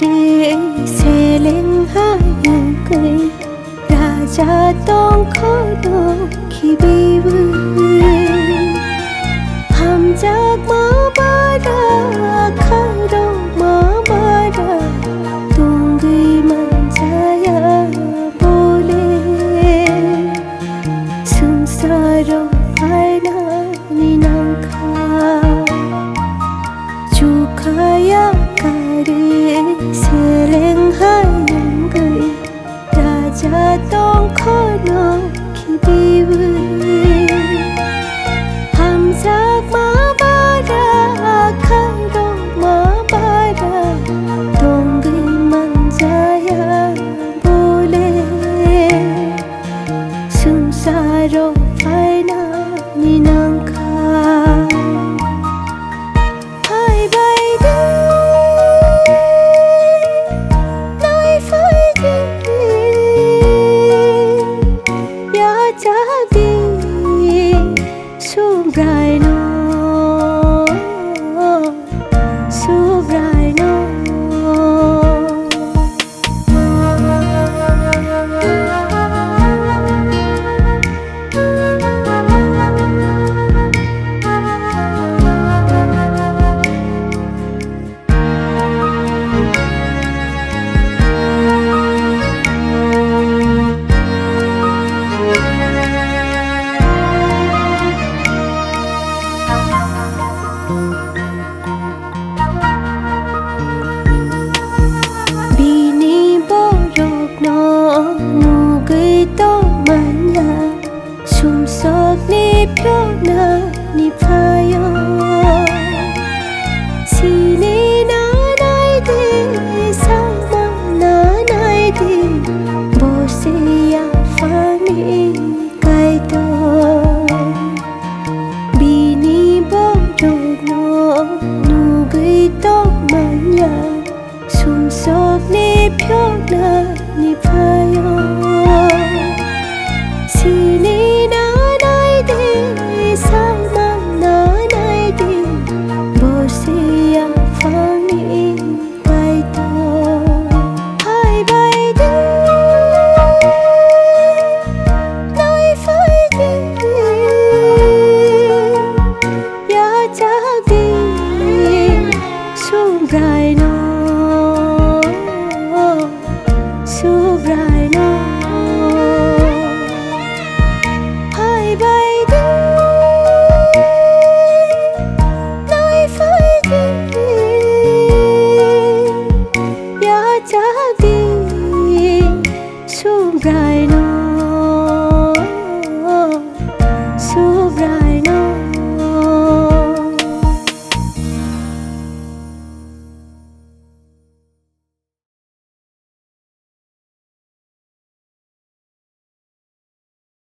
रे से लें हायों कई राजा तों खोलो खिबीबु हम जाग मा बारा खारो मा बारा तुंगी मंजाया बोले संसारो आयना निनंखा चुकाया Seleng hayang gay Raja tong khono khibibu Ham jak ma bara kharo ma bara Tong gay manjaya bole Sungsaro aina ninangka Pyona ni payo Sini na nai de sama na nai de Bose ya fani kai to Bini bodo no nu gui to manya Sum sok ni pyona ni payo Sini na Gai no